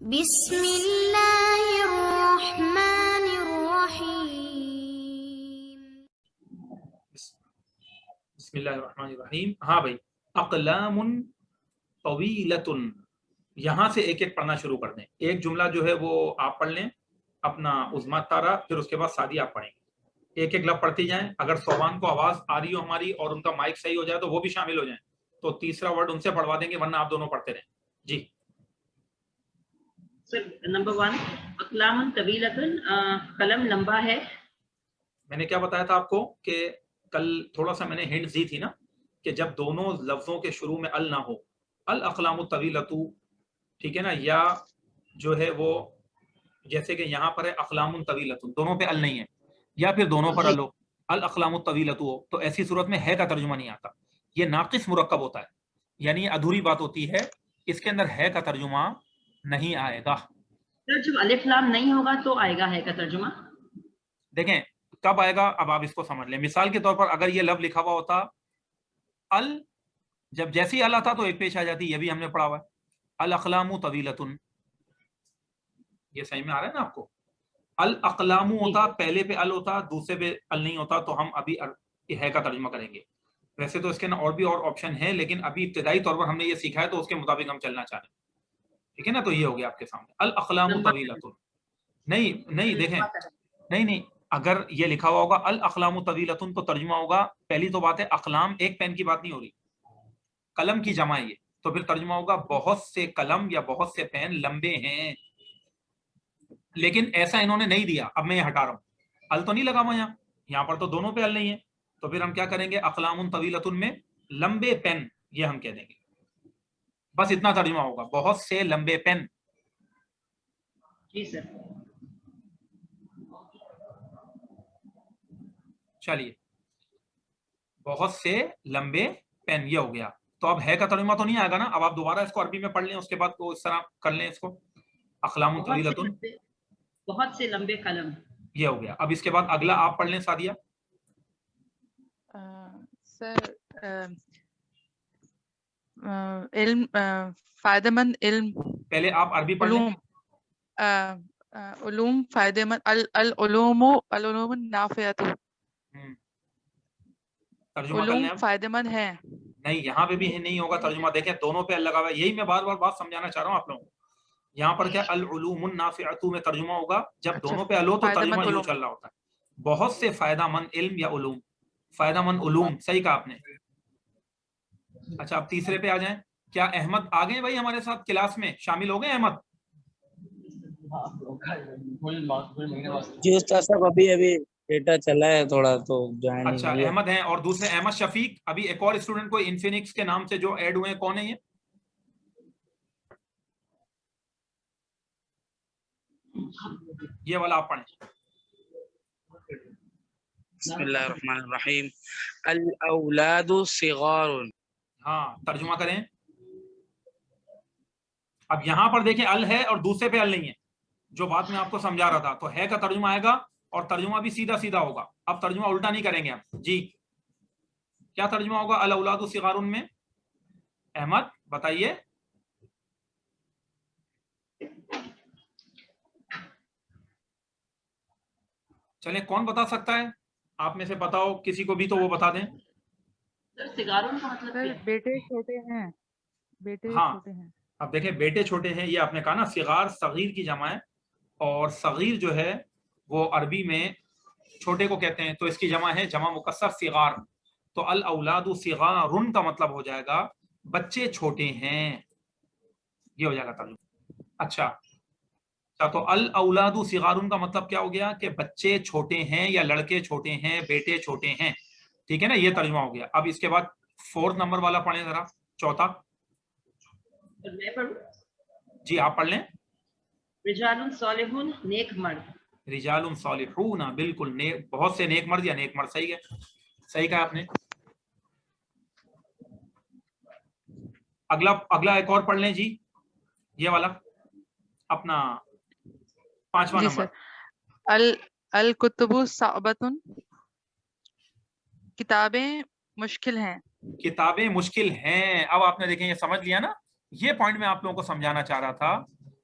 بسم اللہ الرحمن الرحیم. بسم اللہ الرحمن الرحیم. ہاں بھائی، اقلام طویلۃ، یہاں سے ایک ایک پڑھنا شروع کر دیں. ایک جملہ جو ہے وہ آپ پڑھ لیں اپنا عظما تارا، پھر اس کے بعد سعدی آپ پڑھیں. ایک ایک لفظ پڑھتی جائیں. اگر صوبان کو آواز آ رہی ہو ہماری اور ان کا مائک صحیح ہو جائے تو وہ بھی شامل ہو جائیں، تو تیسرا ورڈ ان سے پڑھوا دیں گے، ورنہ آپ دونوں پڑھتے رہیں. جی سر نمبر 1 اقلام طویلۃ، قلم لمبا ہے. میں نے کیا بتایا تھا آپ کو کہ کل تھوڑا سا میں نے ہنٹ دی تھی نا کہ جب دونوں لفظوں کے شروع میں ال نہ ہو، الاقلام الطویلۃ، ٹھیک ہے نا، یا جو ہے وہ جیسے کہ یہاں پر ہے اقلام طویلۃ، دونوں پہ ال نہیں ہے، یا پھر دونوں پر ال ہو، الاقلام الطویلۃ ہو، تو ایسی صورت میں ہے کا ترجمہ نہیں آتا. یہ ناقص مرکب ہوتا ہے، یعنی یہ ادھوری بات ہوتی ہے، اس کے اندر ہے کا ترجمہ نہیں آئے گا. سر جب الف لام نہیں ہوگا تو آئے گا ہے کا ترجمہ. دیکھیں کب آئے گا، اب آپ اس کو سمجھ لیں. مثال کے طور پر اگر یہ لفظ لکھا ہوا ہوتا ال، جب جیسی ال آتا تو ایک پیش آ جاتی، یہ بھی ہم نے پڑھا ہوا ہے، الاقلام طویلۃ. یہ صحیح میں آ رہا ہے نا آپ کو؟ الاقلام ہوتا، پہلے پہ ال ہوتا، دوسرے پہ ال نہیں ہوتا، تو ہم ابھی ہے کا ترجمہ کریں گے. ویسے تو اس کے اور بھی اور آپشن ہیں، لیکن ابھی ابتدائی طور پر ہم نے یہ سیکھا ہے تو اس کے مطابق ہم چلنا چاہ رہے ہیں. ٹھیک ہے نا؟ تو یہ ہو گیا آپ کے سامنے الاقلام طویلۃ. نہیں دیکھیں، نہیں، اگر یہ لکھا ہوا ہوگا الاقلام طویلۃ تو ترجمہ ہوگا، پہلی تو بات ہے اقلام ایک پین کی بات نہیں ہو رہی، قلم کی جمع ہے یہ، تو پھر ترجمہ ہوگا بہت سے قلم یا بہت سے پین لمبے ہیں. لیکن ایسا انہوں نے نہیں دیا. اب میں یہ ہٹا رہا ہوں، ال تو نہیں لگا ہوا یہاں پر، تو دونوں پہ ال نہیں ہے، تو پھر ہم کیا کریں گے، اقلام طویلۃ میں لمبے پین، یہ ہم کہہ دیں گے. بس اتنا ترجمہ ہوگا، بہت سے لمبے پین. جی سر. چلیے، بہت سے لمبے پین، یہ ہو گیا. تو اب ہے کا ترجمہ تو نہیں آئے گا نا. اب آپ دوبارہ اس کو عربی میں پڑھ لیں، اس کے بعد تو اس طرح کر لیں اس کو، اقلام طویلۃ، بہت سے لمبے قلم. یہ ہو گیا. اب اس کے بعد اگلا آپ پڑھ لیں سعدیہ. سر علم، فائدہ مند علم. پہلے آپ عربی پڑھ لیں. علوم فائدہ مند، العلوم نافعۃ. ترجمہ کر علوم لیں اب. فائدہ مند ہے. نہیں، یہاں پہ بھی نہیں ہوگا ترجمہ. دیکھیں دونوں پہ ال لگا ہوا ہے، یہی میں بار بار بات سمجھانا چاہ رہا ہوں آپ لوگوں کو. یہاں پر کیا العلوم النافعۃ میں ترجمہ ہوگا، جب دونوں پہ ال ہو تو ترجمہ یوں چل رہا ہوتا ہے، بہت سے فائدہ مند علم یا علوم. فائدہ مند علوم، صحیح کہا آپ نے. اچھا اب تیسرے پہ آ جائیں. کیا احمد آ گئے بھائی ہمارے ساتھ کلاس میں؟ شامل ہو گئے احمد؟ جی استاد صاحب، ابھی ڈیٹا چلا ہے تھوڑا تو جوائن. اچھا احمد ہیں، اور دوسرے احمد شفیق. ابھی ایک اور اسٹوڈنٹ کو انفینکس کے نام سے جو ایڈ ہوئے ہیں، کون ہے یہ؟ یہ والا آپ پڑھیں. بسم اللہ الرحمن الرحیم. الاولاد صغار. ہاں ترجمہ کریں. اب یہاں پر دیکھیں ال ہے اور دوسرے پہ ال نہیں ہے، جو بات میں آپ کو سمجھا رہا تھا. تو ہے کا ترجمہ آئے گا اور ترجمہ بھی سیدھا سیدھا ہوگا. اب ترجمہ الٹا نہیں کریں گے ہم. جی کیا ترجمہ ہوگا الاولاد صغار میں؟ احمد بتائیے. چلیں کون بتا سکتا ہے آپ میں سے؟ بتاؤ کسی کو بھی تو وہ بتا دیں. سگاروں کا مطلب سر بیٹے چھوٹے ہیں، بیٹے ہاں چھوٹے ہیں. اب دیکھیں بیٹے چھوٹے ہیں، یہ آپ نے کہا نا، صغار صغیر کی جمع ہے، اور صغیر جو ہے وہ عربی میں چھوٹے کو کہتے ہیں، تو اس کی جمع ہے جمع مکسر صغار. تو الاولاد صغار کا مطلب ہو جائے گا بچے چھوٹے ہیں، یہ ہو جائے گا ترجمہ. اچھا تو الاولاد صغار کا مطلب کیا ہو گیا کہ بچے چھوٹے ہیں یا لڑکے چھوٹے ہیں، بیٹے چھوٹے ہیں. ٹھیک ہے نا، یہ ترجمہ ہو گیا. اب اس کے بعد 4 نمبر والا پڑھیں ذرا، چوتھا. میں پڑھوں؟ جی آپ پڑھ لیں. رجال صالحون، نیک مرد. رجال صالحون، بالکل نیک، بہت سے نیک مرد یا نیک مرد. صحیح ہے، صحیح کہا آپ نے. اگلا ایک اور پڑھ لیں جی، یہ والا اپنا 5واں جی نمبر. سر. الکتب صعبۃ، کتابیں مشکل ہیں. کتابیں مشکل ہیں. اب آپ نے دیکھیں یہ سمجھ لیا نا، یہ پوائنٹ میں آپ لوگوں کو سمجھانا چاہ رہا تھا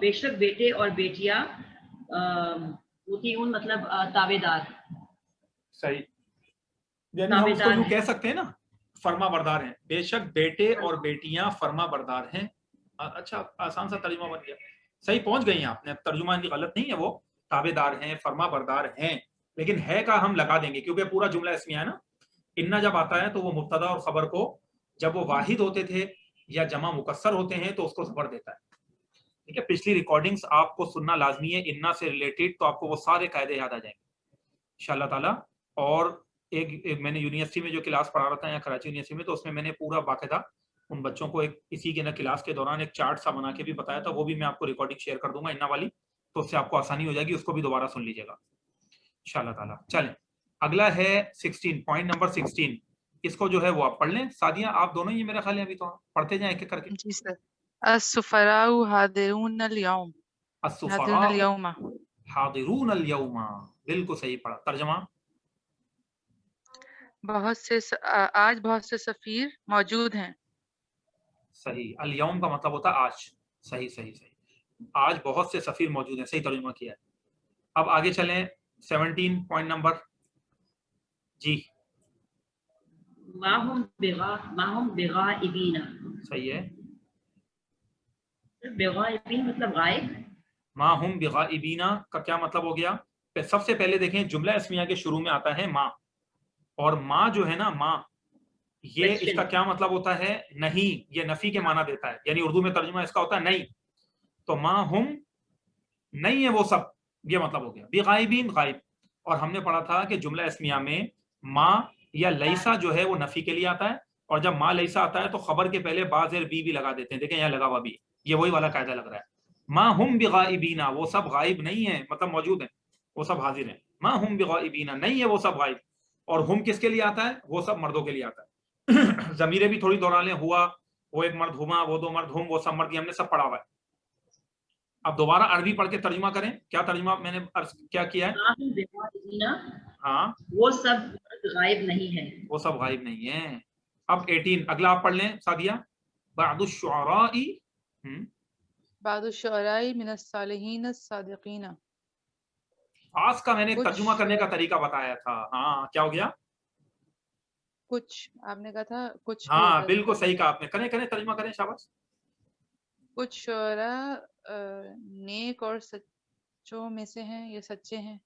بے شک بیٹے اور بیٹیاں مطیعون مطلب تابعدار. صحیح، یعنی ہم اس کو یوں کہہ سکتے ہیں نا، فرما بردار ہیں. بے شک بیٹے اور بیٹیاں فرما بردار ہیں. اچھا آسان سا ترجمہ بن گیا. صحیح پہنچ گئی ہیں آپ نے، ترجمہ ان کی غلط نہیں ہے، وہ تابع دار ہیں، فرما بردار ہیں، لیکن ہے کا ہم لگا دیں گے کیونکہ پورا جملہ اسمیہ ہے نا. انا جب آتا ہے تو وہ مبتدا اور خبر کو جب وہ واحد ہوتے تھے یا جمع مکسر ہوتے ہیں تو اس کو خبر دیتا ہے. ٹھیک ہے، پچھلی ریکارڈنگز آپ کو سننا لازمی ہے انا سے ریلیٹڈ، تو آپ کو وہ سارے قاعدے یاد آ جائیں گے انشاءاللہ تعالی. اور ایک میں نے یونیورسٹی میں جو کلاس پڑھا رہا تھا یا کراچی یونیورسٹی میں، تو اس میں نے پورا باقاعدہ ان بچوں کو ایک اسی کے نا کلاس کے دوران ایک چارٹ سا بنا کے بھی بتایا تھا. وہ بھی میں آپ کو ریکارڈنگ شیئر کر دوں گا انا والی، تو اس سے آپ کو آسانی ہو جائے گی. اس کو بھی دوبارہ سن لیجیے گا انشاءاللہ تعالی. چلیں اگلا ہے 16، پوائنٹ نمبر 16. اس کو جو ہے وہ آپ پڑھ لیں. سعدیہ آپ دونوں ہی میرے خیال ہے ابھی تو پڑھتے جائیں ایک ایک کر کے. جی سر. السفراء حاضرون اليوم. حاضرون السفراء اليوم. حاضرون اليوم، بالکل صحیح پڑھا. ترجمہ آج بہت سے سفیر موجود ہیں. صحیح. الیوم کا مطلب ہوتا ہے آج. صحیح صحیح صحیح. آج بہت سے سفیر موجود ہیں، صحیح ترجمہ کیا ہے. اب آگے چلیں 17 پوائنٹ نمبر. جی ماہم بغائبین. صحیح ہے. بغائبین مطلب غائب. ما ہم بغائبین کا کیا مطلب ہو گیا؟ سب سے پہلے دیکھیں جملہ اسمیہ کے شروع میں آتا ہے ما، اور ما جو ہے نا ما، یہ اس کا کیا مطلب ہوتا ہے؟ نہیں. یہ نفی کے معنی دیتا ہے، یعنی اردو میں ترجمہ اس کا ہوتا ہے نہیں. تو ما ہم نہیں ہے وہ سب، یہ مطلب ہو گیا. بغائبین غائب. اور ہم نے پڑھا تھا کہ جملہ اسمیہ میں ما یا لیسا جو ہے وہ نفی کے لیے آتا ہے، اور جب ما لیسا آتا ہے تو خبر کے پہلے با زیر بی بھی لگا دیتے ہیں. دیکھیں یہاں لگا ہوا بھی، یہ وہی والا قاعدہ لگ رہا ہے. ما ہم بغائبین، وہ سب غائب نہیں ہیں، مطلب موجود ہیں، وہ سب حاضر ہیں. ما ہم بغائبین، نہیں ہے وہ سب غائب. اور ہم کس کے لیے آتا ہے؟ وہ سب مردوں کے لیے آتا ہے. ضمیریں بھی تھوڑی دوران لیں. ہوا وہ ایک مرد، ہما وہ دو مرد، ہم وہ سب مرد، یہ ہم نے سب پڑھا ہوا ہے. اب دوبارہ عربی پڑھ کے ترجمہ کریں. کیا ترجمہ میں نے کیا کیا ہے؟ ہاں وہ سب غائب نہیں ہے، وہ سب غائب نہیں ہیں. اب 18 اگلا آپ پڑھ لیں سعدیہ. بعض الشعراء بعض الشعراء من الصالحین الصادقین. آج کا میں نے ترجمہ کرنے کا طریقہ بتایا تھا. ہاں کیا ہو گیا؟ کچھ آپ نے کہا تھا کچھ. ہاں بالکل صحیح کہا آپ نے. کریں کریں ترجمہ کریں، شاباش. کچھ شعراء نیک اور سچوں میں سے ہیں، یہ سچے ہیں.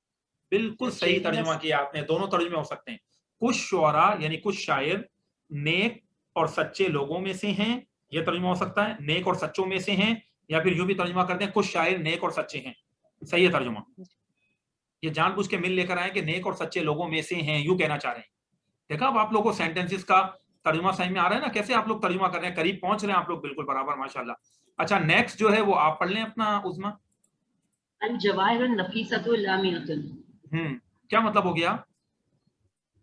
بالکل صحیح ترجمہ کیا آپ نے. دونوں ترجمے ہو سکتے ہیں. کچھ شعراء یعنی کچھ شاعر نیک اور سچے لوگوں میں سے ہیں، یہ ترجمہ ہو سکتا ہے. نیک اور سچوں میں سے ہیں، یا پھر یوں بھی ترجمہ کرتے ہیں کچھ شاعر نیک اور سچے ہیں. صحیح ہے ترجمہ. یہ جان بوجھ کے مل لے کر آئے کہ نیک اور سچے لوگوں میں سے ہیں، یوں کہنا چاہ رہے ہیں. دیکھا اب آپ لوگوں کو سینٹینسز کا ترجمہ صحیح میں آ رہا ہے نا، کیسے آپ لوگ ترجمہ کر رہے ہیں، قریب پہنچ رہے ہیں آپ لوگ بالکل برابر ماشاءاللہ. اچھا نیکسٹ جو ہے وہ آپ پڑھ لیں اپنا عظما. الجواہر النفیسۃ لامیۃ. کیا مطلب ہو گیا؟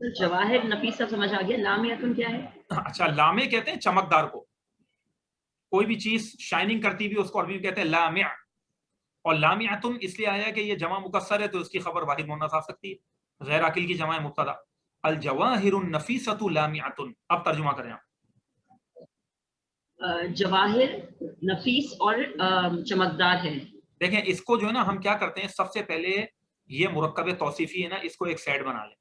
جواہر نفیسہ سمجھ آ گیا، لامیۃ کیا ہے؟ اچھا لامع کہتے ہیں چمکدار کو، کوئی بھی چیز شائننگ کرتی بھی اس کو عربی میں کہتے ہیں لامع. اور لامعۃ اس لیے آیا کہ یہ جمع مکسر ہے تو اس کی خبر واحد مؤنث آ سکتی ہے، غیر عاقل کی جمع مبتدا. الجواہر النفیسۃ لامعۃ. اب ترجمہ کریں آپ. جواہر نفیس اور چمکدار ہے. دیکھیں اس کو جو ہے نا ہم کیا کرتے ہیں، سب سے پہلے یہ مرکب توصیفی ہے نا، اس کو ایک سائڈ بنا لیں.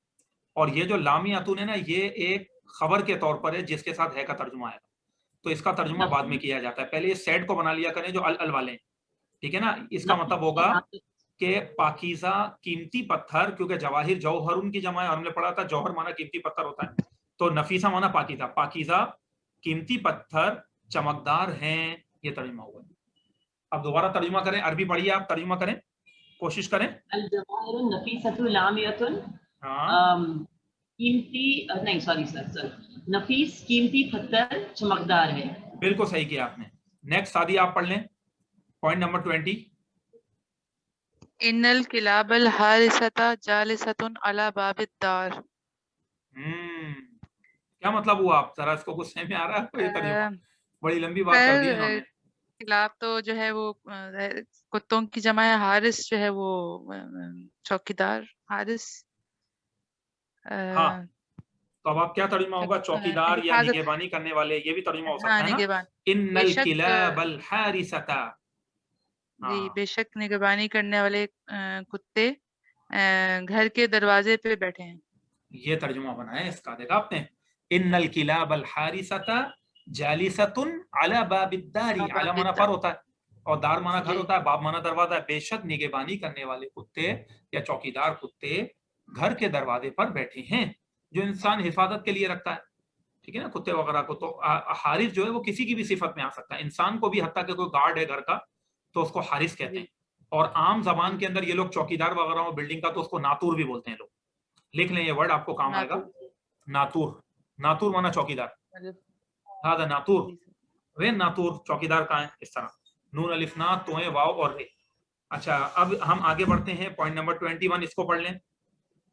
اور یہ جو لامعۃ ہے نا، یہ ایک خبر کے طور پر ہے جس کے ساتھ ہے کا ترجمہ آئے گا، تو اس کا ترجمہ بعد میں کیا جاتا ہے. پہلے اس سیٹ کو بنا لیا کریں جو ال والے ہیں. ٹھیک ہے نا. اس کا مطلب ہوگا کہ پاکیزہ قیمتی پتھر، کیونکہ جواہر جوہر ان کی جمع ہے، اور ہم نے پڑھا تھا جوہر مانا قیمتی پتھر ہوتا ہے، تو نفیسہ مانا پاکیزہ. پاکیزہ قیمتی پتھر چمکدار ہیں، یہ ترجمہ ہوا ہے. اب دوبارہ ترجمہ کریں. عربی پڑھیے آپ، ترجمہ کریں، کوشش کریں. الجواہر النفیسۃ لامیۃ. قیمتی نہیں سوری سر، نفیس قیمتی پتھر چمکدار ہے. بالکل صحیح کیا آپ نے. نیکسٹ سعدیہ آپ پڑھ لیں پوائنٹ نمبر 20. ان الکلاب الحارثۃ جالسۃ علی باب الدار. کیا مطلب ہوا؟ آپ ذرا اس کو کچھ سمجھ میں آ رہا ہے؟ یہ ترجمہ بڑی لمبی بات کر دی انہوں نے. کلاب تو جو ہے وہ کتوں کی جمع ہے، حارث جو ہے وہ چوکیدار، حارث. ہاں تو اب آپ کیا ترجمہ ہوگا؟ چوکیدار یا نگہبانی کرنے والے، یہ بھی ترجمہ ہو سکتا ہے نا. ان الکلاب الحارثۃ. جی ہاں بے شک نگہبانی کرنے والے کتے گھر کے دروازے پہ بیٹھے ہیں. یہ ترجمہ بنا ہے اس کا، دیکھا آپ نے، ان الکلاب الحارثۃ جالست علی باب الدار، علی مانا پر ہوتا ہے اور دار مانا گھر جی ہوتا ہے، باب مانا دروازہ ہے. بے شک نگہبانی کرنے والے کتے یا چوکیدار کتے گھر کے دروازے پر بیٹھے ہیں، جو انسان حفاظت کے لیے رکھتا ہے. ٹھیک ہے نا، کتے وغیرہ کو. تو حارث جو ہے وہ کسی کی بھی صفت میں آ سکتا ہے، انسان کو بھی، حتیٰ کہ کوئی گارڈ ہے گھر کا تو اس کو حارث کہتے ہیں. اور عام زبان کے اندر یہ لوگ چوکیدار وغیرہ ہو بلڈنگ کا تو اس کو ناتور بھی بولتے ہیں لوگ. لکھ لیں یہ ورڈ، آپ کو کام آئے گا. ناتور، ناتور مانا چوکیدار. ہاں ناتور، رے ناتور چوکیدار کا ہے اس طرح. نون الف نا توئیں واو اور رے. اچھا اب ہم آگے بڑھتے ہیں، پوائنٹ نمبر 21 اس کو پڑھ لیں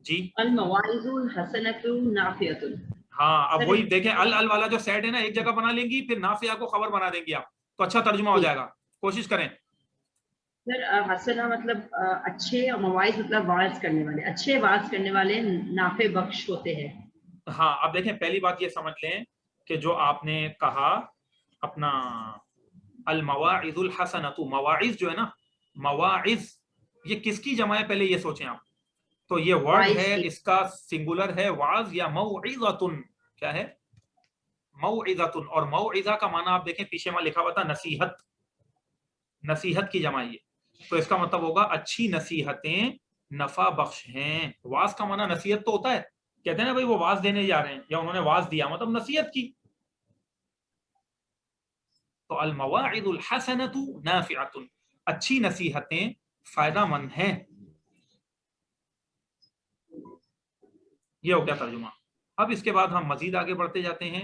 جی. المواعظ الحسنۃ نافعۃ. ہاں اب وہی دیکھیں، ال والا جو سیٹ ہے نا ایک جگہ بنا لیں گی، پھر نافعہ کو خبر بنا دیں گی آپ، تو اچھا ترجمہ ہو جائے گا. کوشش کریں. سر حسنہ مطلب اچھے، اور مواعظ مطلب واعظ کرنے والے، اچھے واعظ کرنے والے نافع بخش ہوتے ہیں. ہاں اب دیکھیں پہلی بات یہ سمجھ لیں کہ جو آپ نے کہا اپنا المواعظ الحسنۃ، مواعظ جو ہے نا، مواعظ یہ کس کی جمع ہے پہلے یہ سوچیں آپ. تو یہ ورڈ ہے، اس کا سنگولر ہے واعظ یا موعظۃ. کیا ہے؟ موعظۃ. اور موعظہ کا معنی آپ دیکھیں پیچھے میں لکھا ہوا تھا نصیحت، نصیحت کی جمع یہ. تو اس کا مطلب ہوگا اچھی نصیحتیں نفع بخش ہیں. واعظ کا معنی نصیحت تو ہوتا ہے، کہتے ہیں نا بھائی وہ واعظ دینے جا رہے ہیں یا انہوں نے واعظ دیا، مطلب نصیحت کی. تو المواعظ الحسنۃ نافعۃ، اچھی نصیحتیں فائدہ مند ہیں. یہ ہو گیا ترجمہ. اب اس کے بعد ہم مزید آگے بڑھتے جاتے ہیں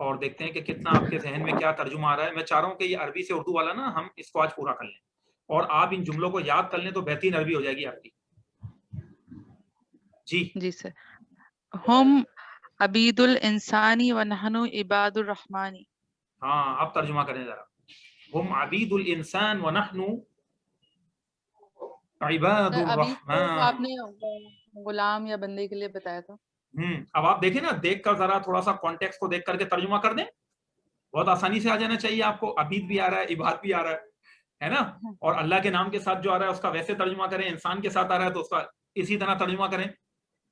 اور دیکھتے ہیں کہ کتنا آپ کے ذہن میں کیا ترجمہ آ رہا ہے. میں چاہ رہا ہوں کہ یہ عربی سے اردو والا نا ہم اس کو آج پورا کر لیں، اور آپ ان جملوں کو یاد کر لیں تو بہترین عربی ہو جائے گی آپ کی. جی جی سر. ہم عبید الانسانی و نحن عباد الرحمانی. ہاں اب ترجمہ کریں ذرا. ہم عبید الانسان و نحن عباد عبید تو آپ الرحمن. نے غلام یا بندے کے لیے بتایا تھا. اب آپ دیکھیں نا، دیکھ کر ذرا تھوڑا سا کانٹیکس کو دیکھ کر کے ترجمہ کر دیں، بہت آسانی سے آ جانا چاہیے آپ کو. عبید بھی آ رہا ہے، عباد بھی آ رہا ہے نا. اور اللہ کے نام کے ساتھ جو آ رہا ہے اس کا ویسے ترجمہ کریں، انسان کے ساتھ آ رہا ہے تو اس کا اسی طرح ترجمہ کریں،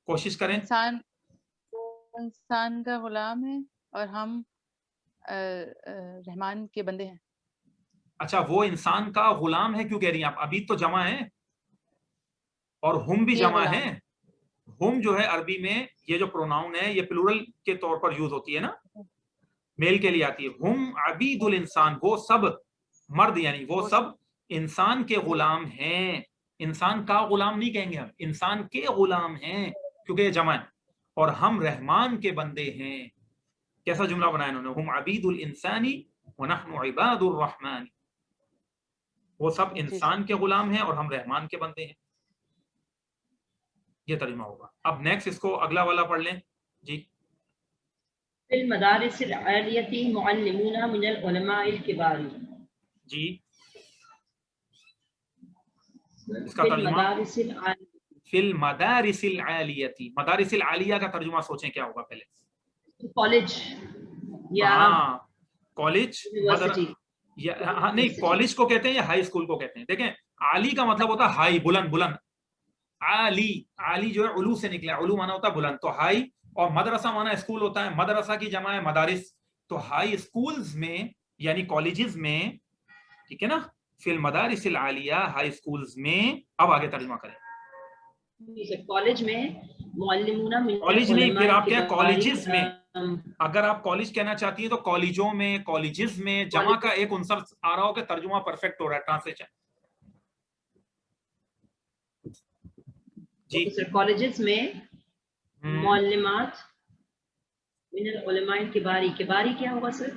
کوشش کریں. انسان کا غلام ہے اور ہم رحمان کے بندے ہیں. اچھا وہ انسان کا غلام ہے کیوں کہہ رہی ہیں آپ؟ عبید تو جمع ہے اور ہم بھی جمع ہیں. ہم جو ہے عربی میں یہ جو پروناؤن ہے یہ پلورل کے طور پر یوز ہوتی ہے نا، میل کے لیے آتی ہے. ہم عبید الانسان، وہ سب مرد یعنی وہ سب انسان کے غلام ہیں. انسان کا غلام نہیں کہیں گے ہم، انسان کے غلام ہیں کیونکہ یہ جمع ہے. اور ہم رحمان کے بندے ہیں. کیسا جملہ بنایا انہوں نے؟ ہم عبید الانسانی ونحن عباد الرحمن. وہ سب انسان کے غلام ہیں اور ہم رحمان کے بندے ہیں. یہ ترجمہ ہوگا. اب نیکسٹ اس کو اگلا والا پڑھ لیں جی. فی المدارس العالیۃ معلمون من العلماء الکبار. جی اس کا ترجمہ فی المدارس العالیۃ. مدارس العالیہ کا ترجمہ سوچیں کیا ہوگا پہلے؟ کالج یا ہاں کالج، یونیورسٹی. ہاں نہیں، کالج کو کہتے ہیں یا ہائی اسکول کو کہتے ہیں؟ دیکھیں عالی کا مطلب ہوتا ہے ہائی، بلند. بلند عالی، عالی جو ہے علو سے نکلا، علو مانا ہوتا ہے بلند. تو ہائی، اور مدرسہ مانا اسکول ہوتا ہے، مدرسہ کی جمع ہے مدارس. تو ہائی اسکولز میں یعنی کالجز میں، ٹھیک ہے نا. فی المدارس العالیہ، ہائی اسکولز میں. اب آگے ترجمہ کریں. کالج میں معلمون من کالج نہیں، پھر آپ کہیں العلماء کالجز میں. اگر آپ کالج کہنا چاہتی ہیں تو کالجوں میں، کالجز میں جمع کا ایک عنصر آ رہا ہو کہ ترجمہ پرفیکٹ ہو رہا ہے، ٹرانسلیشن. جی کالجز میں معلمات من العلماء الکبار. کباری کیا ہوگا سر؟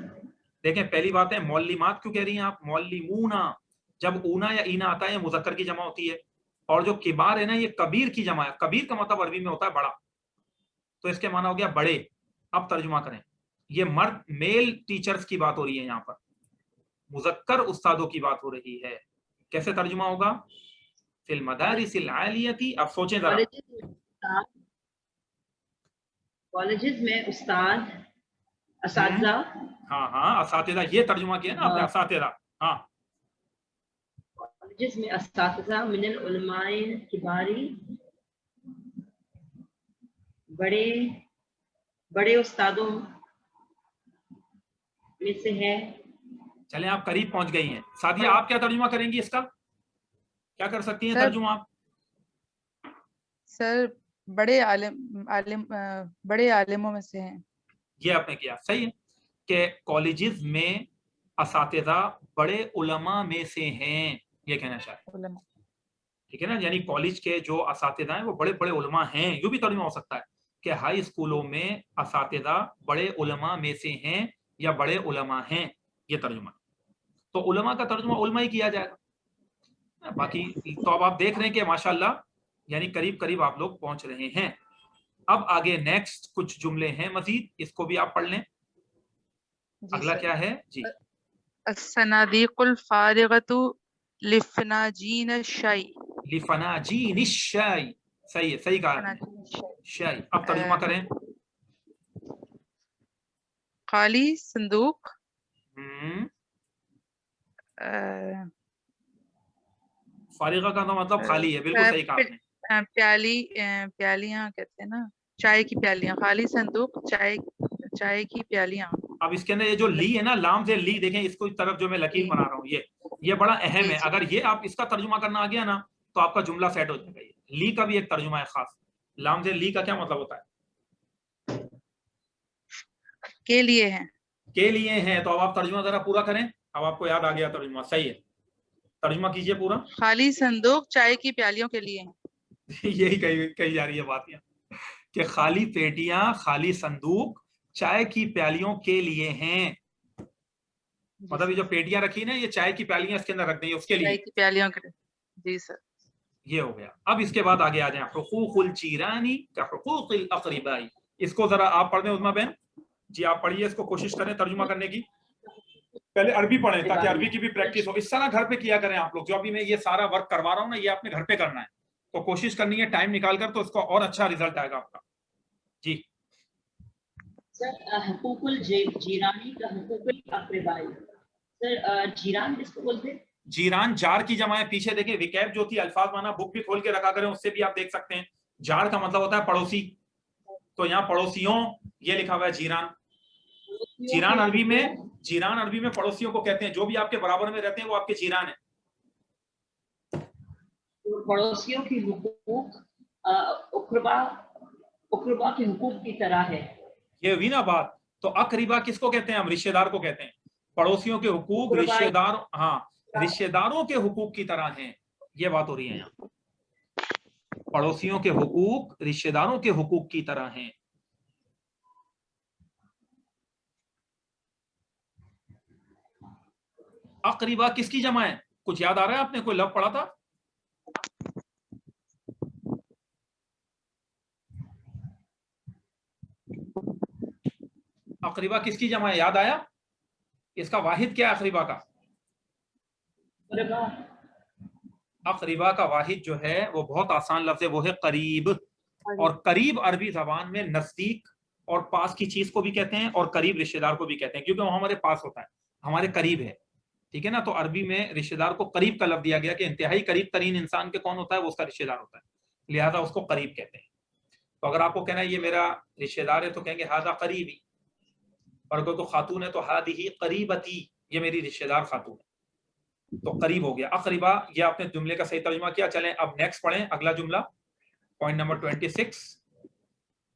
دیکھیں پہلی بات ہے معلمات کیوں کہہ رہی ہیں آپ؟ معلمونا، جب اونا یا اینا آتا ہے یہ مذکر کی جمع ہوتی ہے. اور جو کبار ہے نا یہ کبیر کی جمع ہے. کبیر کا مطلب عربی میں ہوتا ہے بڑا، تو اس کے معنی ہو گیا بڑے. اب ترجمہ کریں. یہ مرد میل ٹیچرز کی بات ہو رہی ہے یہاں پر، مذکر استادوں کی بات ہو رہی ہے. کیسے ترجمہ ہوگا؟ فی المدارس العالیۃ. اب سوچیں ذرا. کالجز میں استاد، اساتذہ. ہاں اساتذہ، یہ ترجمہ کیا نا آپ نے، اساتذہ. ہاں جس میں اساتذہ من العلماء کباری بڑے استادوں میں سے ہے. چلیں آپ قریب پہنچ گئی ہیں. سعدیہ آپ کیا ترجمہ کریں گی اس کا؟ کیا کر سکتی ہیں ترجمہ آپ؟ سر بڑے عالموں میں سے ہیں. یہ آپ نے کیا صحیح ہے کہ کالجز میں اساتذہ بڑے علماء میں سے ہیں، یہ کہنا چاہتے ہیں. ٹھیک ہے نا، یعنی کالج کے جو اساتذہ ہیں وہ بڑے بڑے علماء ہیں. یوں بھی ترجمہ ہو سکتا ہے کہ ہائی اسکولوں میں اساتذہ بڑے علماء میں سے ہیں یا بڑے علماء ہیں، یہ ترجمہ. تو علماء کا ترجمہ علماء ہی کیا جائے گا. باقی تو اب آپ دیکھ رہے ہیں کہ ماشاءاللہ یعنی قریب قریب آپ لوگ پہنچ رہے ہیں. اب آگے نیکسٹ کچھ جملے ہیں مزید، اس کو بھی آپ پڑھ لیں. اگلا کیا ہے جی؟ الصنادیق الفارغۃ لفناجین الشائی. لفناجین الشائی، صحیح ہے، صحیح کہا شائی. اب ترجمہ کریں. خالی صندوق فارغہ کا تو مطلب خالی ہے، بالکل صحیح کہا آپ نے. پیالیاں کہتے ہیں نا، چائے کی پیالیاں. خالی صندوق چائے کی پیالیاں. اب اس کے اندر یہ جو لی ہے نا، لام سے لی، دیکھیں اس کو اس طرف جو میں لکیر بنا رہا ہوں، یہ بڑا اہم ہے. اگر یہ آپ اس کا ترجمہ کرنا آ گیا نا تو آپ کا جملہ سیٹ ہو جائے گا. لی کا بھی ایک ترجمہ ہے خاص. لام سے لی کا کیا مطلب ہوتا ہے؟ کے لیے ہیں. کے لیے ہیں. تو اب آپ ترجمہ ذرا پورا کریں. اب آپ کو یاد آ گیا ترجمہ، صحیح ہے، ترجمہ کیجئے پورا. خالی صندوق چائے کی پیالیوں کے لیے ہیں. یہی کہی جا رہی ہے بات یہاں کہ خالی پیٹیاں، خالی صندوق چائے کی پیالیوں کے لیے ہیں. مطلب یہ جو پیٹیاں رکھی نا، یہ چائے کی پیالیاں اس کے اندر رکھ دیں، اس کے لیے چائے کی پیالیوں کے لیے. جی سر. یہ ہو گیا. اب اس کے بعد آگے آ جائیں. حقوق الجیرانی کا حقوق الاقربائی. اس کو ذرا آپ پڑھ دیں عظمیٰ بہن جی، آپ پڑھیے اس کو، کوشش کریں ترجمہ کرنے کی. پہلے عربی پڑھیں تاکہ عربی کی بھی پریکٹس ہو. اس طرح گھر پہ کیا کریں آپ لوگ. جو ابھی میں یہ سارا ورک کروا رہا ہوں نا، یہ آپ نے گھر پہ کرنا ہے، تو کوشش کرنی ہے ٹائم نکال کر، تو اس کو اور اچھا ریزلٹ آئے گا آپ کا. جی سر حقوق الجیرانی کا حقوق الاقربائی. سر جیران کس کو بولتے ہیں؟ جیران جار کی جمع ہے. پیچھے دیکھیں وکیب جو تھی الفاظ مانا، بک بھی کھول کے رکھا کریں، اس سے بھی آپ دیکھ سکتے ہیں. جار کا مطلب ہوتا ہے پڑوسی، تو یہاں پڑوسیوں یہ لکھا ہوا ہے جیران. جیران عربی میں پڑوسیوں کو کہتے ہیں. جو بھی آپ کے برابر میں رہتے ہیں وہ آپ کے جیران ہیں. پڑوسیوں کی حقوق اقربا کے حقوق کی طرح ہے. یہ ہوئی نا بات. تو اقربا کس کو کہتے ہیں؟ ہم رشتہ دار کو کہتے ہیں. پڑوسیوں کے حقوق رشتہ دار، ہاں رشتہ داروں کے حقوق کی طرح ہیں. یہ بات ہو رہی ہے یہاں. پڑوسیوں کے حقوق رشتہ داروں کے حقوق کی طرح ہیں. اقربا کس کی جمع ہے؟ کچھ یاد آ رہا ہے؟ آپ نے کوئی لفظ پڑھا تھا؟ اقربا کس کی جمع ہے؟ یاد آیا؟ اس کا واحد کیا ہے اقربا کا؟ اقربا کا واحد جو ہے وہ بہت آسان لفظ ہے، وہ ہے قریب. اور قریب عربی زبان میں نزدیک اور پاس کی چیز کو بھی کہتے ہیں، اور قریب رشتہ دار کو بھی کہتے ہیں، کیونکہ وہ ہمارے پاس ہوتا ہے، ہمارے قریب ہے. ٹھیک ہے نا. تو عربی میں رشتہ دار کو قریب کا لفظ دیا گیا کہ انتہائی قریب ترین انسان کے کون ہوتا ہے؟ وہ اس کا رشتہ دار ہوتا ہے، لہذا اس کو قریب کہتے ہیں. تو اگر آپ کو کہنا ہے یہ میرا رشتہ دار ہے تو کہیں گے ھذا قریبی. اور اگر کوئی خاتون ہے تو ھذہ قریبتی، یہ میری رشتہ دار خاتون ہے. تو قریب ہو گیا اقربا. یہ آپ نے جملے کا صحیح ترجمہ کیا. چلیں اب نیکسٹ پڑھیں اگلا جملہ، پوائنٹ نمبر 26.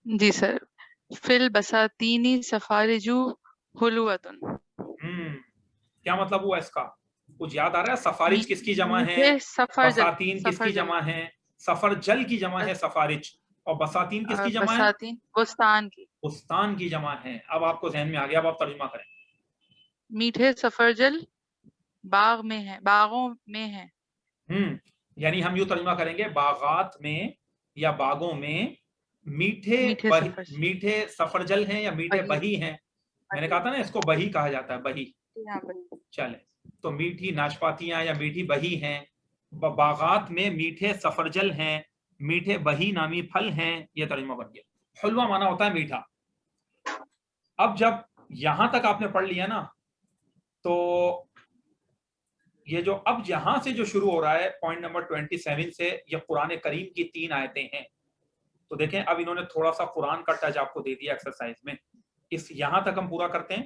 جی سر. فی البساتین سفارج حلوۃ. کیا مطلب ہوا اس کا؟ کچھ یاد آ رہا ہے؟ سفارج کس کی جمع ہے؟ بساتین کس کی جمع ہے؟ سفرجل کی جمع ہے سفارج. اور بساتین کس کی جمع ہے؟ بساتین بستان کی. بستان کی جمع ہے. اب آپ کو ذہن میں آ گیا. اب آپ ترجمہ کریں. میٹھے سفرجل باغ میں ہیں، باغوں میں ہیں. یعنی ہم یوں ترجمہ کریں گے باغات میں یا باغوں میں میٹھے سفرجل ہیں یا میٹھے بہی ہیں. میں نے کہا تھا نا اس کو بہی کہا جاتا ہے، بہی. چلیں تو میٹھی ناشپاتیاں یا میٹھی بہی ہیں. باغات میں میٹھے سفرجل ہیں، میٹھے بہی نامی پھل ہیں. یہ ترجمہ بن گیا. حلوہ مانا ہوتا ہے میٹھا. اب جب یہاں تک آپ نے پڑھ لیا نا، تو یہ جو اب یہاں سے جو شروع ہو رہا ہے پوائنٹ نمبر 27 سے، یہ قرآن کریم کی 3 آیتیں ہیں. تو دیکھیں اب انہوں نے تھوڑا سا قرآن کا ٹچ آپ کو دے دیا ایکسرسائز میں. اس یہاں تک ہم پورا کرتے ہیں،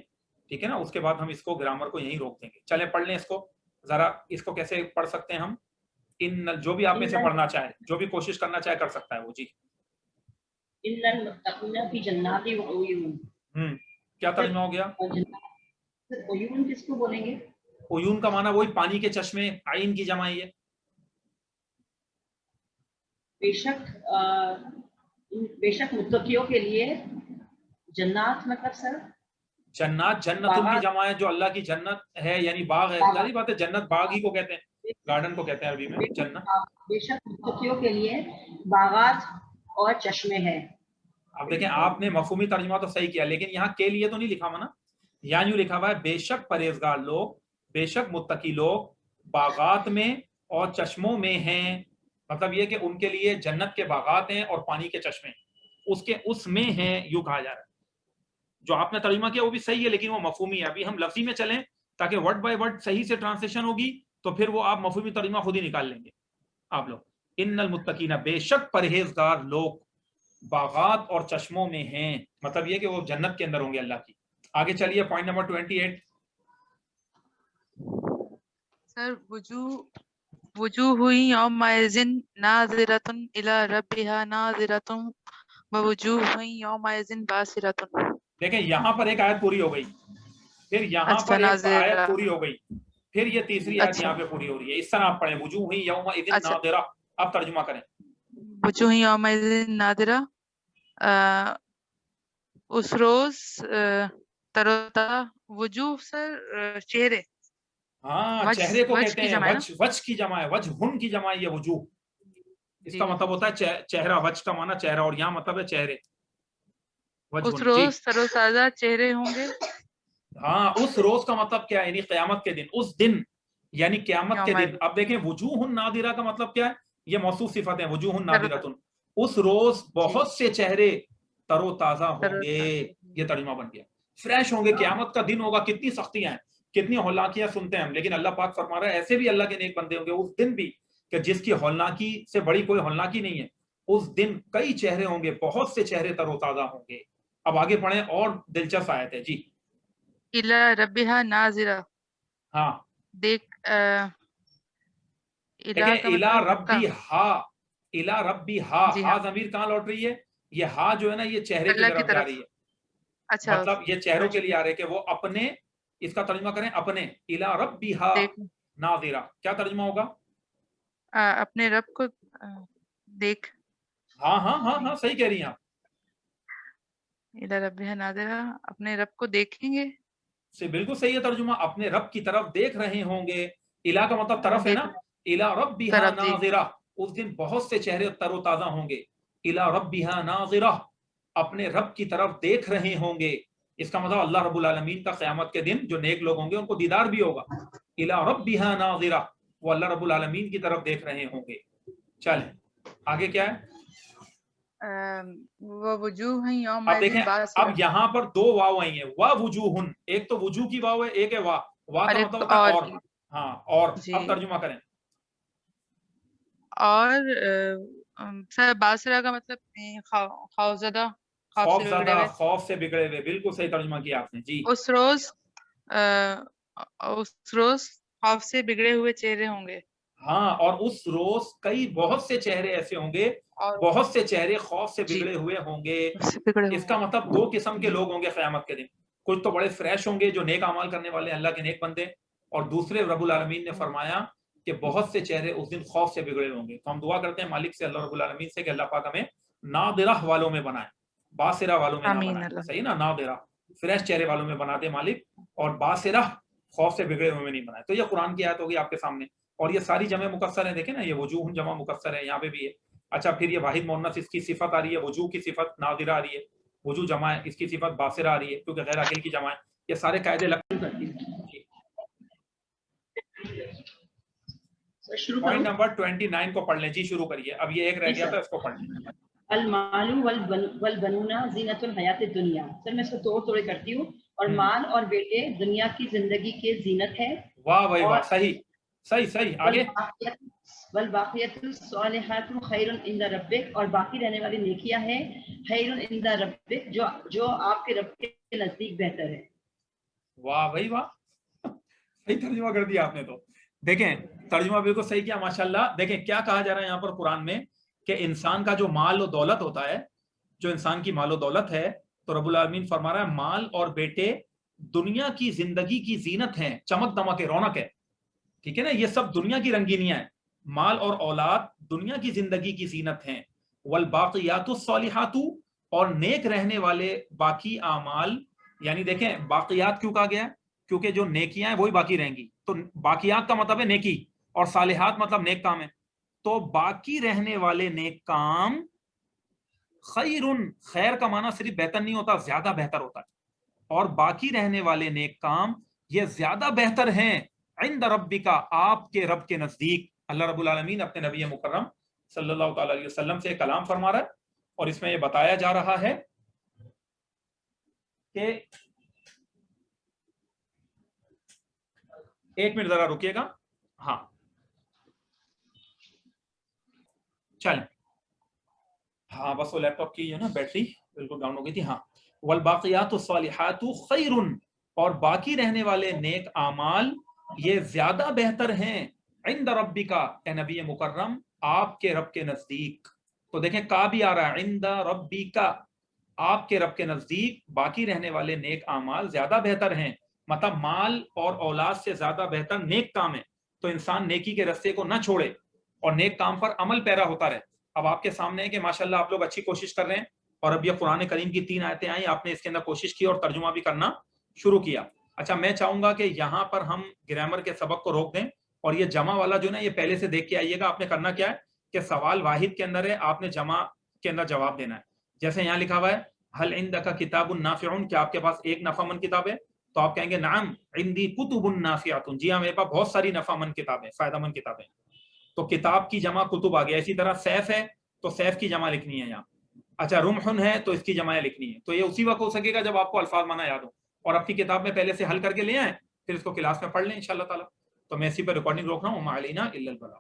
ٹھیک ہے نا، اس کے بعد ہم اس کو گرامر کو یہیں روک دیں گے. چلیں پڑھ لیں اس کو ذرا. اس کو کیسے پڑھ سکتے ہیں ہم؟ ان جو بھی آپ میں سے پڑھنا چاہے، جو بھی کوشش کرنا چاہے کر سکتا ہے وہ. جی ان المتقین فی جنات و عیون. کیا ترجمہ ہو گیا؟ عیون کس کو بولیں گے؟ عیون کا معنی وہی پانی کے چشمے، عین کی جمع ہے. بے شک متقیوں کے لیے جنات مطلب سر جنات جنتوں کی جمع ہے، جو اللہ کی جنت ہے یعنی باغ ہے. ظاہری بات ہے جنت باغ ہی کو کہتے ہیں، گارڈن کو کہتے ہیں عربی میں جنت. بے شک متقیوں کے لیے باغات اور چشمے ہیں. اب دیکھیں آپ نے مفہومی ترجمہ تو صحیح کیا، لیکن یہاں کے لیے تو نہیں لکھا ہوا نا. یہاں یوں لکھا ہوا ہے بے شک پرہیزگار لوگ، بے شک متقی لوگ باغات میں اور چشموں میں ہیں. مطلب یہ کہ ان کے لیے جنت کے باغات ہیں اور پانی کے چشمے اس میں ہیں، یوں کہا جا رہا ہے. جو آپ نے ترجمہ کیا وہ بھی صحیح ہے، لیکن وہ مفہومی ہے. ابھی ہم لفظی میں چلیں تاکہ ورڈ بائی ورڈ صحیح سے ٹرانسلیشن ہوگی، تو پھر وہ آپ مفہومی ترجمہ خود ہی نکال لیں گے آپ لوگ. ان المتقین، بے شک پرہیزگار لوگ باغات اور چشموں میں ہیں، مطلب یہ کہ وہ جنت کے اندر ہوں گے اللہ کی. آگے چلیے پوائنٹ نمبر 28. سر وجوہ ہوئی یومئذ ناظرۃ الی ربها ناظرۃ ووجوہ ہوئی یومئذ باسرۃ. دیکھیں یہاں پر ایک آیت پوری ہو گئی، پھر یہاں پر ایک آیت پوری ہو گئی، پھر یہ تیسری آیت یہاں پہ پوری ہو رہی ہے. اس طرح آپ پڑھیں وجوہ ہوئی یومئذ ناظرہ. اب ترجمہ کریں. وجوہ یومئذ ناظرہ، اس روز تروتا. وجوہ سر چہرے، ہاں چہرے کو کہتے ہیں، وجہ کی جمع ہے، وجہن کی جمع ہے یہ وجوہ. اس کا مطلب ہوتا ہے چہرہ، وجہ کا معنی چہرہ، اور یہاں مطلب ہے چہرے. اس روز تروتازہ چہرے ہوں گے. ہاں اس روز کا مطلب کیا ہے؟ یعنی قیامت کے دن، اس دن یعنی قیامت کے دن. اب دیکھیں وجوہ ناظرہ کا مطلب کیا ہے؟ یہ موصوف صفت ہے، وجوہ ناظرۃ. اس روز بہت سے چہرے تر و تازہ ہوں گے. یہ ترجمہ بن گیا، فریش ہوں گے. قیامت کا دن ہوگا، کتنی سختیاں ہیں، کتنی ہولناکیاں سنتے ہیں ہم، لیکن اللہ پاک فرما رہا ہے ایسے بھی اللہ کے نیک بندے ہوں گے اس دن بھی، کہ جس کی ہولناکی سے بڑی کوئی ہولناکی نہیں ہے. اس دن کئی چہرے ہوں گے، بہت سے چہرے تر و تازہ ہوں گے. اب آگے پڑھیں، اور دلچسپ آیت ہے. جی الی ربها ناظرہ. ہاں دیکھ الی ربی ہا، الی ربی ہا. جی ہا ضمیر کہاں لوٹ رہی ہے؟ یہ ہا جو ہے نا یہ چہرے کی طرف جا رہی ہے. اچھا مطلب یہ چہروں کے لیے آ رہے کہ وہ اپنے، اس کا ترجمہ کریں اپنے. الی ربی ہا ناظرہ، کیا ترجمہ ہوگا؟ اپنے رب کو دیکھ. ہاں ہاں ہاں ہاں صحیح کہہ رہی ہیں آپ. الی ربها ناظرہ، اپنے رب کو دیکھیں گے. سے بالکل صحیح ہے ترجمہ، اپنے رب کی طرف دیکھ رہے ہوں گے. الا کا مطلب طرف ہے نا. الی ربها ناظرہ، اس دن بہت سے چہرے تر و تازہ ہوں گے. الی ربها ناظرہ، اپنے رب کی طرف دیکھ رہے ہوں گے. اس کا مطلب اللہ رب العالمین کا قیامت کے دن جو نیک لوگ ہوں گے ان کو دیدار بھی ہوگا. الی ربها ناظرہ، وہ اللہ رب العالمین کی طرف دیکھ رہے ہوں گے. چلیں آگے کیا ہے؟ وجوہ اب دیکھیں اب یہاں پر 2 واو آئی ہیں، وا وجوہن. ایک تو وجوہ کی واو ہے، ایک ہے وا. وا کا مطلب ہوتا ہے اور. ہاں اور. اب ترجمہ کریں. اور سر باسرہ کا مطلب خوفزدہ، خوف سے بگڑے ہوئے. بالکل صحیح ترجمہ کیا آپ نے. جی اس روز خوف سے بگڑے ہوئے چہرے ہوں گے. ہاں اور اس روز کئی بہت سے چہرے ایسے ہوں گے، بہت سے چہرے خوف سے بگڑے ہوئے ہوں گے. اس کا مطلب 2 قسم کے لوگ ہوں گے قیامت کے دن. کچھ تو بڑے فریش ہوں گے جو نیک اعمال کرنے والے ہیں، اللہ کے نیک بندے، اور دوسرے رب العالمین نے فرمایا کہ بہت سے چہرے اس دن خوف سے بگڑے ہوں گے. تو ہم دعا کرتے ہیں مالک سے، اللہ رب العالمین سے، کہ اللہ پاک ہمیں ناظرہ والوں میں بنائے، باسرہ والوں میں نہ بنائے. صحیح نا، ناظرہ فریش چہرے والوں میں بنا دے مالک، اور باسرہ خوف سے بگڑے ہوئے میں نہیں بنائے. تو یہ قرآن کی آیت ہوگی آپ کے سامنے، اور یہ ساری جمع مکسر ہیں. دیکھیں نا یہ وجوہ جمع مکسر ہے، یہاں پہ بھی ہے. اچھا پھر یہ واحد مؤنث، اس کی صفت آ رہی ہے، وجوہ کی صفت ناظرہ آ رہی ہے. وجوہ جمع ہے، اس کی صفت باسرہ آ رہی ہے کیونکہ غیر عاقل کی جمع ہے. یہ سارے قاعدے لگتے ہیں. پوائنٹ نمبر 29 کو پڑھ لیں. جی شروع کریے. اب یہ ایک رہ گیا تھا، اس کو پڑھ لیں. المال والبنون زینت الحیات الدنیا. سر میں اس کو توڑے کرتی ہوں. اور مال اور بیٹے دنیا کی زندگی کے زینت ہے. واہ بھائی واہ، صحیح. صحیح صحیح آگے والباقیات الصالحات خیر عند ربک، اور باقی رہنے والی نیکیاں ہیں خیر عند ربک، جو آپ کے رب کے نزدیک بہتر ہے. واہ بھائی واہ، صحیح ترجمہ کر دیا آپ نے. تو دیکھیں ترجمہ بالکل صحیح کیا ماشاءاللہ. دیکھیں کیا کہا جا رہا ہے یہاں پر قرآن میں کہ انسان کا جو مال و دولت ہوتا ہے، جو انسان کی مال و دولت ہے، تو رب العالمین فرما رہا ہے مال اور بیٹے دنیا کی زندگی کی زینت ہیں، چمک دمک ہے، رونق ہے. ٹھیک ہے نا، یہ سب دنیا کی رنگینیاں ہیں. مال اور اولاد دنیا کی زندگی کی زینت ہیں. والباقیات الصالحات، اور نیک رہنے والے باقی اعمال. یعنی دیکھیں باقیات کیوں کہا گیا ہے؟ کیونکہ جو نیکیاں ہیں وہی باقی رہیں گی. تو باقیات کا مطلب ہے نیکی، اور صالحات مطلب نیک کام ہے. تو باقی رہنے والے نیک کام خیر، خیر کا معنی صرف بہتر نہیں ہوتا، زیادہ بہتر ہوتا ہے. اور باقی رہنے والے نیک کام یہ زیادہ بہتر ہیں عند ربک، آپ کے رب کے نزدیک. اللہ رب العالمین اپنے نبی مکرم صلی اللہ تعالی علیہ وسلم سے کلام فرما رہا ہے، اور اس میں یہ بتایا جا رہا ہے کہ ایک منٹ ذرا رکیے گا. ہاں چلیں، ہاں بس وہ لیپ ٹاپ کی جو نا بیٹری بالکل ڈاؤن ہو گئی تھی. ہاں والباقیات الصالحات خیر، اور باقی رہنے والے نیک اعمال یہ زیادہ بہتر ہیں عند ربک، اے نبی مکرم آپ کے رب کے نزدیک. تو دیکھیں کا بھی آ رہا ہے عند ربک، آپ کے رب کے نزدیک باقی رہنے والے نیک اعمال زیادہ بہتر ہیں. مطلب مال اور اولاد سے زیادہ بہتر نیک کام ہے. تو انسان نیکی کے رستے کو نہ چھوڑے اور نیک کام پر عمل پیرا ہوتا رہے. اب آپ کے سامنے ہے کہ ماشاءاللہ آپ لوگ اچھی کوشش کر رہے ہیں، اور اب یہ قرآن کریم کی 3 آیتیں آئیں، آپ نے اس کے اندر کوشش کی اور ترجمہ بھی کرنا شروع کیا. اچھا میں چاہوں گا کہ یہاں پر ہم گرامر کے سبق کو روک دیں، اور یہ جمع والا جو نا یہ پہلے سے دیکھ کے آئیے گا. آپ نے کرنا کیا ہے کہ سوال واحد کے اندر ہے، آپ نے جمع کے اندر جواب دینا ہے. جیسے یہاں لکھا ہوا ہے هل عندك کتاب نافع، کیا آپ کے پاس ایک نفع مند کتاب ہے؟ تو آپ کہیں گے نعم عندي کتب نافعۃ، جی ہاں میرے پاس بہت ساری نفع مند کتابیں، فائدہ مند کتابیں. تو کتاب کی جمع کتب آ گیا. اسی طرح سیف ہے تو سیف کی جمع لکھنی ہے یہاں. اچھا رمحن ہے تو اس کی جمع لکھنی ہے. تو یہ اسی وقت ہو سکے گا جب آپ کو الفاظ معنی یاد ہو، اور اپنی کتاب میں پہلے سے حل کر کے لے آئیں، پھر اس کو کلاس میں پڑھ لیں انشاءاللہ تعالی. تو میں اسی پر ریکارڈنگ روک رہا ہوں. وما علینا الا البلاغ.